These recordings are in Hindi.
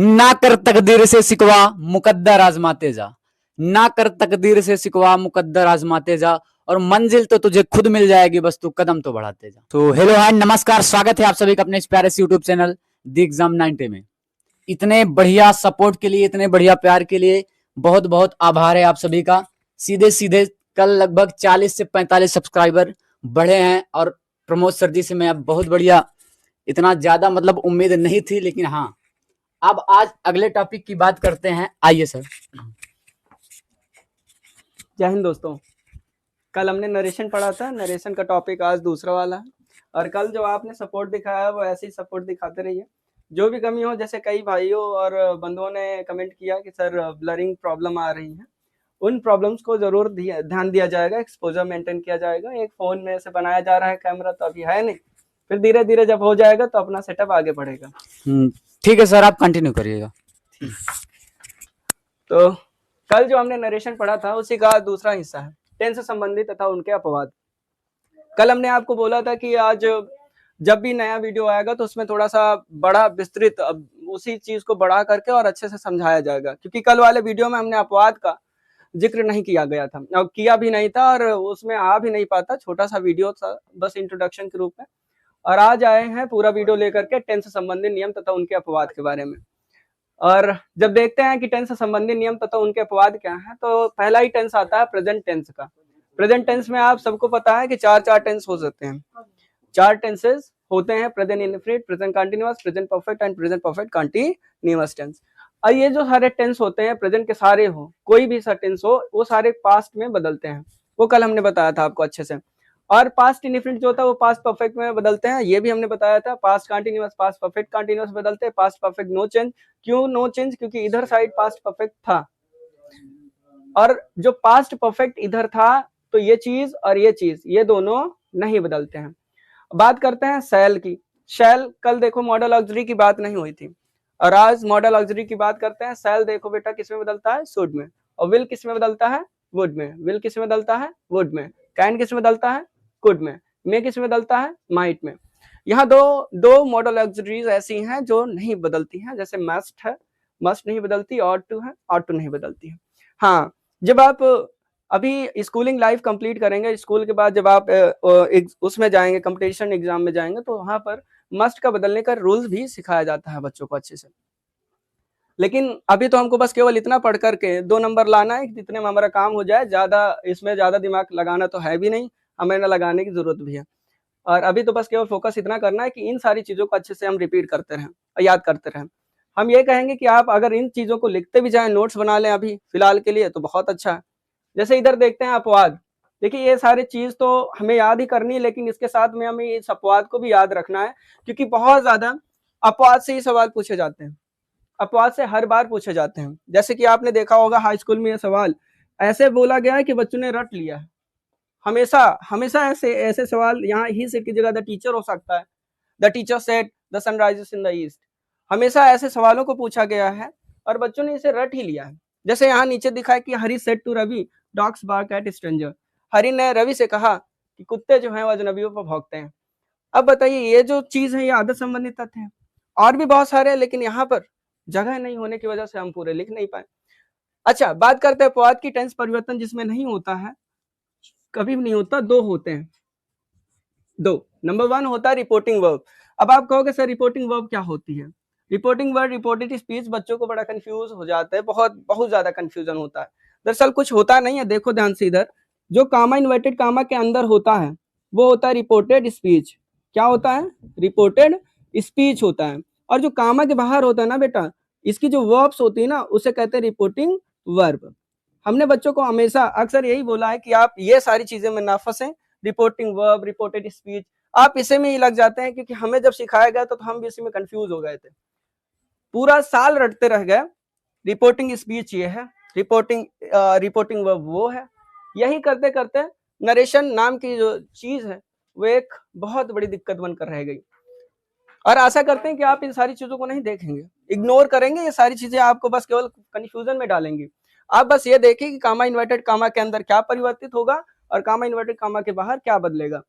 ना कर तकदीर से शिकवा मुकद्दर आजमाते जा। ना कर तकदीर से शिकवा मुकद्दर आजमाते जा, और मंजिल तो तुझे खुद मिल जाएगी, बस तू कदम तो बढ़ाते जा। तो हेलो एंड नमस्कार, स्वागत है आप सभी का अपने इस प्यारे से यूट्यूब चैनल दी एग्जाम 90 में। इतने बढ़िया सपोर्ट के लिए, इतने बढ़िया प्यार के लिए बहुत बहुत आभार है आप सभी का। सीधे सीधे कल लगभग 40 से 45 सब्सक्राइबर बढ़े हैं, और प्रमोद सर जी से मैं अब बहुत बढ़िया, इतना ज्यादा मतलब उम्मीद नहीं थी, लेकिन हाँ अब आज अगले टॉपिक की बात करते हैं। आइए सर। जय हिंद दोस्तों। कल हमने नरेशन पढ़ा था, नरेशन का टॉपिक आज दूसरा वाला है। और कल जो आपने सपोर्ट दिखाया वो ऐसे ही सपोर्ट दिखाते रहिए। जो भी कमी हो, जैसे कई भाइयों और बंधुओं ने कमेंट किया कि सर ब्लरिंग प्रॉब्लम आ रही है, उन प्रॉब्लम्स को जरूर ध्यान दिया जाएगा, एक्सपोजर मेंटेन किया जाएगा। एक फोन में से बनाया जा रहा है कैमरा, तो अभी है नहीं, फिर धीरे धीरे जब हो जाएगा तो अपना सेटअप आगे बढ़ेगा। ठीक है सर, आप कंटिन्यू करिएगा। तो कल जो हमने नरेशन पढ़ा था उसी का दूसरा हिस्सा है, टेंस से संबंधित तथा उनके अपवाद। कल हमने आपको बोला था कि आज जब भी नया वीडियो आएगा तो उसमें थोड़ा सा बड़ा विस्तृत उसी चीज को बढ़ा करके और अच्छे से समझाया जाएगा, क्योंकि कल वाले वीडियो में हमने अपवाद का जिक्र नहीं किया गया था, और किया भी नहीं था, और उसमें आ भी नहीं पाता, छोटा सा वीडियो था बस इंट्रोडक्शन के रूप में। और आज आए हैं पूरा वीडियो लेकर के टेंस से संबंधित नियम तथा उनके अपवाद के बारे में। और जब देखते हैं कि टेंस से संबंधित नियम तथा उनके अपवाद क्या हैं, तो पहला ही टेंस आता है प्रेजेंट टेंस का। प्रेजेंट टेंस में आप सबको पता है कि चार टेंस हो सकते हैं, 4 टेंसेस होते हैं, present indefinite, present continuous, present perfect and present perfect continuous tense. और ये जो सारे टेंस होते हैं, प्रेजेंट के सारे हो, कोई भी सा टेंस हो, वो सारे पास्ट में बदलते हैं। वो कल हमने बताया था आपको अच्छे से। और पास्ट इंडेफिनिट जो होता है वो पास्ट परफेक्ट में बदलते हैं, ये भी हमने बताया था। Past continuous, past perfect continuous बदलते हैं, पास्ट परफेक्ट नो चेंज। क्यों नो चेंज? क्योंकि इधर साइड पास्ट परफेक्ट था, और जो पास्ट परफेक्ट इधर था, तो ये चीज और ये चीज, ये दोनों नहीं बदलते हैं। बात करते हैं शैल की। शैल, कल देखो मॉडल ऑक्सिलरी की बात नहीं हुई थी, और आज मॉडल ऑक्सिलरी की बात करते हैं। शैल देखो बेटा किस में बदलता है? शुड में। और विल किस में बदलता है? वुड में। विल किस में बदलता है? वुड में। कैन किस में बदलता है? कुड में। मे किस में बदलता है? माइट में। यहाँ दो मॉडल ऑक्सिलरीज ऐसी हैं जो नहीं बदलती हैं, जैसे मस्ट है, मस्ट नहीं बदलती, ऑट टू है, ऑट टू नहीं बदलती है। हाँ, जब आप अभी स्कूलिंग लाइफ कंप्लीट करेंगे, स्कूल के बाद जब आप उसमें जाएंगे, कंपटीशन एग्जाम में जाएंगे, तो वहां पर मस्ट का बदलने का रूल्स भी सिखाया जाता है बच्चों को अच्छे से। लेकिन अभी तो हमको बस केवल इतना पढ़ करके 2 नंबर लाना है, जितने में हमारा काम हो जाए। इसमें ज्यादा दिमाग लगाना तो है भी नहीं, हमें ना लगाने की जरूरत भी है। और अभी तो बस केवल फोकस इतना करना है कि इन सारी चीजों को अच्छे से हम रिपीट करते रहें, याद करते रहें। हम ये कहेंगे कि आप अगर इन चीजों को लिखते भी जाएं, नोट्स बना लें अभी फिलहाल के लिए, तो बहुत अच्छा है। जैसे इधर देखते हैं अपवाद। देखिए ये सारी चीज तो हमें याद ही करनी है, लेकिन इसके साथ में हमें इस अपवाद को भी याद रखना है, क्योंकि बहुत ज्यादा अपवाद से ही सवाल पूछे जाते हैं, अपवाद से हर बार पूछे जाते हैं। जैसे कि आपने देखा होगा हाई स्कूल में ये सवाल ऐसे बोला गया है कि बच्चों ने रट लिया है। हमेशा हमेशा ऐसे ऐसे सवाल, यहाँ ही सेट की जगह द टीचर हो सकता है। The teacher said the sun rises in the east. हमेशा ऐसे सवालों को पूछा गया है और बच्चों ने इसे रट ही लिया है। जैसे यहाँ नीचे दिखा है कि Hari said to Ravi dogs bark at stranger. Hari ने रवि से कहा कि कुत्ते जो हैं वो अजनबियों पर भौंकते हैं। अब बताइए, ये जो चीज है ये आदत संबंधित तथ्य है। और भी बहुत सारे हैं, लेकिन यहाँ पर जगह नहीं होने की वजह से हम पूरे लिख नहीं पाए। अच्छा, बात करते हैं अपवाद की। टेंस परिवर्तन जिसमें नहीं होता है, कभी भी नहीं होता, 2 होते हैं, 2। नंबर 1 होता है रिपोर्टिंग वर्ब। अब आप कहोगे सर रिपोर्टिंग वर्ब क्या होती है? रिपोर्टिंग वर्ब, रिपोर्टेड स्पीच, बच्चों को बड़ा कंफ्यूज हो जाता है, बहुत बहुत ज्यादा कंफ्यूजन होता है। दरअसल कुछ होता नहीं है, देखो ध्यान से इधर, जो कामा इन्वर्टेड कामा के अंदर होता है वो होता है रिपोर्टेड स्पीच। क्या होता है? रिपोर्टेड स्पीच होता है। और जो कामा के बाहर होता है ना बेटा, इसकी जो वर्ब्स होती है ना, उसे कहते हैं रिपोर्टिंग वर्ब। हमने बच्चों को हमेशा अक्सर यही बोला है कि आप ये सारी चीजें में ना फंसे। रिपोर्टिंग वर्ब, रिपोर्टेड स्पीच, आप इसे में ही लग जाते हैं, क्योंकि हमें जब सिखाया गया तो हम भी इसी में कंफ्यूज हो गए थे, पूरा साल रटते रह गए। रिपोर्टिंग स्पीच ये है, रिपोर्टिंग वर्ब वो है। यही करते करते नरेशन नाम की जो चीज है वो एक बहुत बड़ी दिक्कत बनकर रह गई। और आशा करते हैं कि आप इन सारी चीजों को नहीं देखेंगे, इग्नोर करेंगे। ये सारी चीजें आपको बस केवल कंफ्यूजन में डालेंगी। आप बस ये देखिए कि कामा इन्वर्टेड कामा के अंदर क्या परिवर्तित होगा और कामा इन्वर्टेड कामा के बाहर क्या बदलेगा।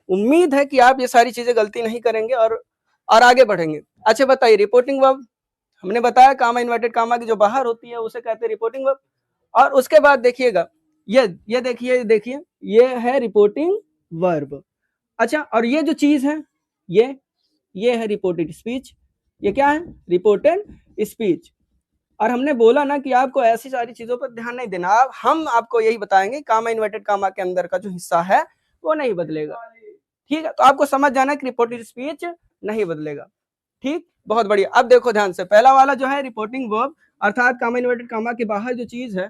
उम्मीद है कि आप ये सारी चीजें गलती नहीं करेंगे और आगे बढ़ेंगे। अच्छा बताइए, रिपोर्टिंग वर्ब हमने बताया कामा इन्वर्टेड कामा की जो बाहर होती है उसे कहते हैं रिपोर्टिंग वर्ब। और उसके बाद देखिएगा ये देखिए ये है रिपोर्टिंग वर्ब। अच्छा, और ये जो चीज है ये है रिपोर्टेड स्पीच। ये क्या है? Reported speech. और हमने बोला ना कि आपको ऐसी सारी चीजों पर ध्यान नहीं देना। हम आपको यही बताएंगे कामा इन्वर्टेड कामा के अंदर का जो हिस्सा है वो नहीं बदलेगा। ठीक है, तो आपको समझ जाना कि रिपोर्टेड स्पीच नहीं बदलेगा। ठीक, बहुत बढ़िया। अब देखो ध्यान से, पहला वाला जो है रिपोर्टिंग वर्ब, अर्थात कामा इन्वर्टेड कामा के बाहर जो चीज है,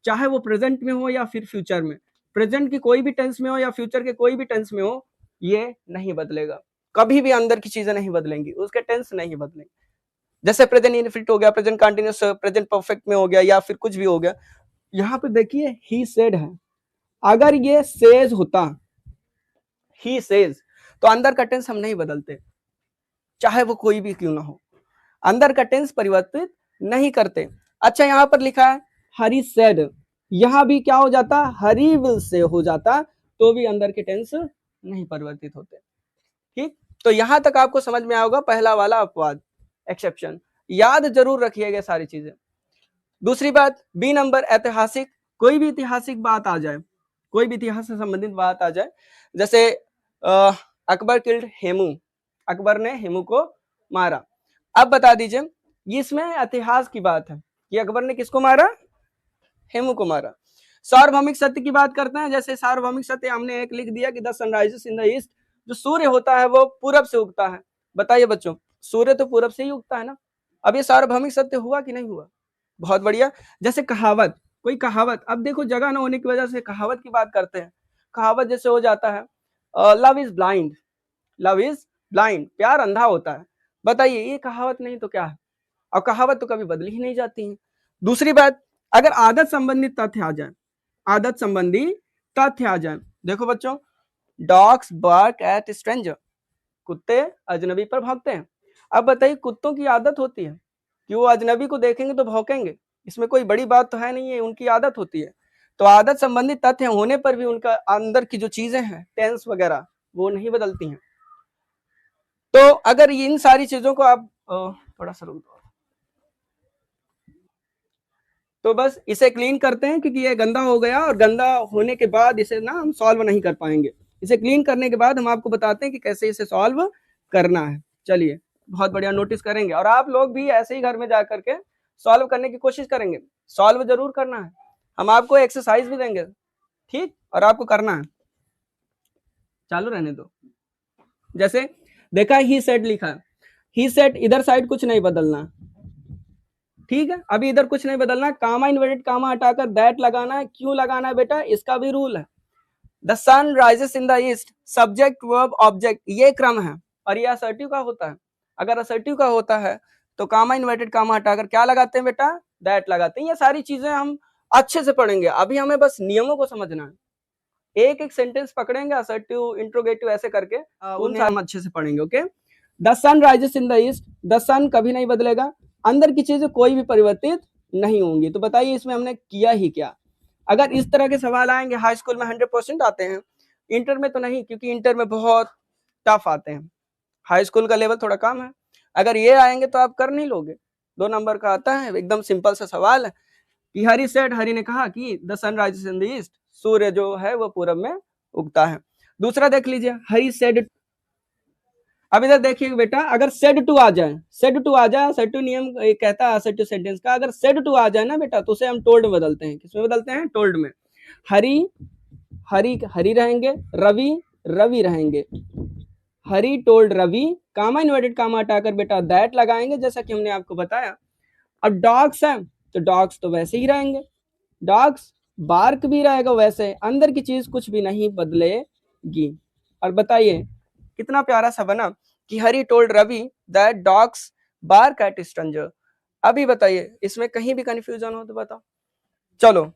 चाहे वो प्रेजेंट में हो या फिर फ्यूचर में, प्रेजेंट की कोई भी टेंस में हो या फ्यूचर के कोई भी टेंस में हो, ये नहीं बदलेगा। कभी भी अंदर की चीजें नहीं बदलेंगी, उसके टेंस नहीं बदलेंगे। जैसे प्रेजेंट इनफिनिट हो गया, प्रेजेंट कंटिन्यूअस, प्रेजेंट परफेक्ट में हो गया, या फिर कुछ भी हो गया। यहाँ पे देखिए ही सेड है, अगर ये सेज होता, ही सेज, तो अंदर का टेंस हम नहीं बदलते, चाहे वो कोई भी क्यों ना हो, अंदर का टेंस परिवर्तित नहीं करते। अच्छा, यहाँ पर लिखा है हरी सेड, यहां भी क्या हो जाता? हरी विल से हो जाता, तो भी अंदर के टेंस नहीं परिवर्तित होते। ठीक, तो यहां तक आपको समझ में आएगा पहला वाला अपवाद, एक्सेप्शन। याद जरूर रखिएगा सारी चीजें। दूसरी बात, बी नंबर ऐतिहासिक, कोई भी ऐतिहासिक बात आ जाए, कोई भी इतिहास से संबंधित बात आ जाए, जैसे अकबर किल्ड हेमू, अकबर ने हेमू को मारा। अब बता दीजिए, इसमें इतिहास की बात है कि अकबर ने किसको मारा? हेमू को मारा। सार्वभौमिक सत्य की बात करते हैं, जैसे सार्वभौमिक सत्य हमने एक लिख दिया कि the sunrises in the east, जो सूर्य होता है वो पूरब से उगता है। बताइए बच्चों, सूर्य तो पूरब से ही उगता है ना। अब ये सार्वभौमिक सत्य हुआ कि नहीं हुआ? बहुत बढ़िया। जैसे कहावत, कोई कहावत, अब देखो जगह ना होने की वजह से कहावत की बात करते हैं। कहावत जैसे हो जाता है love is blind, love is blind, प्यार अंधा होता है। बताइए ये कहावत नहीं तो क्या है? और कहावत तो कभी बदली ही नहीं जाती है। दूसरी बात, अगर आदत संबंधी तथ्य आ जाए, आदत संबंधी तथ्य आ जाए, देखो बच्चों, डॉग्स बार्क एट स्ट्रेंजर, कुत्ते अजनबी पर भौंकते हैं। अब बताइए, कुत्तों की आदत होती है कि वो अजनबी को देखेंगे तो भौंकेंगे, इसमें कोई बड़ी बात तो है नहीं है, उनकी आदत होती है। तो आदत संबंधी तथ्य होने पर भी उनका अंदर की जो चीजें हैं, टेंस वगैरह, वो नहीं बदलती हैं। तो अगर इन सारी चीजों को आप थोड़ा सा रुक दो, तो बस इसे क्लीन करते हैं, क्योंकि ये गंदा हो गया, और गंदा होने के बाद इसे ना हम सॉल्व नहीं कर पाएंगे। इसे क्लीन करने के बाद हम आपको बताते हैं कि कैसे इसे सॉल्व करना है। चलिए, बहुत बढ़िया, नोटिस करेंगे, और आप लोग भी ऐसे ही घर में जा करके सॉल्व करने की कोशिश करेंगे। सॉल्व जरूर करना है, हम आपको एक्सरसाइज भी देंगे, ठीक, और आपको करना है। चालू रहने दो। जैसे देखा ही सेड लिखा है, ही सेड, इधर साइड कुछ नहीं बदलना, ठीक है, अभी इधर कुछ नहीं बदलना, कामा इन्वर्टेड कामा हटाकर दैट लगाना है। क्यों लगाना है बेटा? इसका भी रूल है। The sun rises in the east, subject verb object, ये क्रम है, और ये असर्टिव का होता है। अगर असर्टिव का होता है तो कामा इन्वर्टेड कामा हटाकर क्या लगाते हैं बेटा? दैट लगाते हैं। ये सारी चीजें हम अच्छे से पढ़ेंगे, अभी हमें बस नियमों को समझना है। एक एक सेंटेंस पकड़ेंगे, असर्टिव, इंट्रोगेटिव, ऐसे करके उन्हें हम अच्छे से पढ़ेंगे। Okay, the sun rises in the east, the sun कभी नहीं बदलेगा, अंदर की चीजें कोई भी परिवर्तित नहीं होंगी। तो बताइए इसमें हमने किया ही क्या? अगर इस तरह के सवाल आएंगे हाई स्कूल में 100% आते हैं, इंटर में तो नहीं, क्योंकि इंटर में बहुत टफ आते हैं, हाई स्कूल का लेवल थोड़ा कम है। अगर ये आएंगे तो आप कर नहीं लोगे, 2 नंबर का आता है, एकदम सिंपल सा सवाल है कि हरी सेड, हरी ने कहा कि the sun rises in the east, सूर्य जो है वो पूरब में उगता है। दूसरा देख लीजिए, हरी सेड, अब इधर देखिए बेटा, अगर सेड टू आ जाए, सेड टू आ जाए, सेड टू नियम कहता है असर्टिव सेंटेंस का, अगर सेड टू आ जाए ना बेटा, तो उसे हम टोल्ड में बदलते हैं। किसमें बदलते हैं? टोल्ड में। हरी, हरी, हरी रहेंगे, रवि, रवि रहेंगे, हरी टोल्ड रवि, कामा इन्वर्टेड कामा हटाकर बेटा दैट लगाएंगे, जैसा कि हमने आपको बताया। अब डॉग्स है तो डॉग्स तो वैसे ही रहेंगे, डॉग्स, बार्क भी रहेगा वैसे, अंदर की चीज कुछ भी नहीं बदलेगी। और बताइए कितना प्यारा सा बना कि Hari told Ravi that dogs bark at stranger. अभी बताइए इसमें कहीं भी कंफ्यूजन हो तो बताओ। चलो,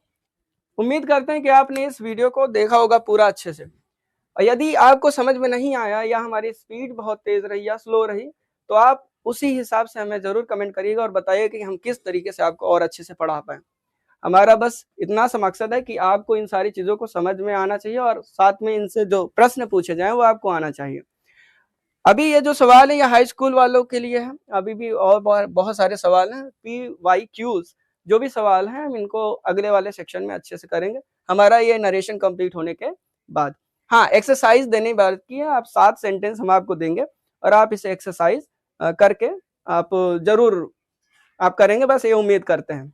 उम्मीद करते हैं कि आपने इस वीडियो को देखा होगा पूरा अच्छे से, और यदि आपको समझ में नहीं आया या हमारी स्पीड बहुत तेज रही या स्लो रही, तो आप उसी हिसाब से हमें जरूर कमेंट करिएगा और बताइए कि हम किस तरीके से आपको और अच्छे से पढ़ा पाए। हमारा बस इतना सा मकसद है कि आपको इन सारी चीजों को समझ में आना चाहिए, और साथ में इनसे जो प्रश्न पूछे जाएं वो आपको आना चाहिए। अभी ये जो सवाल है ये हाई स्कूल वालों के लिए है, अभी भी और बहुत सारे सवाल हैं। PYQs जो भी सवाल हैं हम इनको अगले वाले सेक्शन में अच्छे से करेंगे, हमारा ये नरेशन कंप्लीट होने के बाद। हाँ, एक्सरसाइज देने बाकी है, आप 7 सेंटेंस हम आपको देंगे और आप इसे एक्सरसाइज करके आप जरूर आप करेंगे, बस ये उम्मीद करते हैं।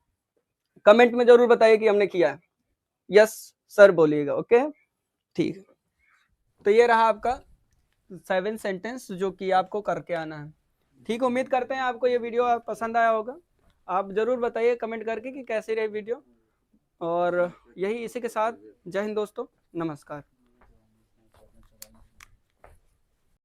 कमेंट में जरूर बताइए कि हमने किया है। यस सर बोलिएगा, ओके ठीक है। तो ये रहा आपका 7 सेंटेंस जो कि आपको करके आना है। ठीक, उम्मीद करते हैं आपको ये वीडियो पसंद आया होगा। आप जरूर बताइए कमेंट करके कि कैसी रही वीडियो। और यही इसी के साथ जय हिंद दोस्तों, नमस्कार।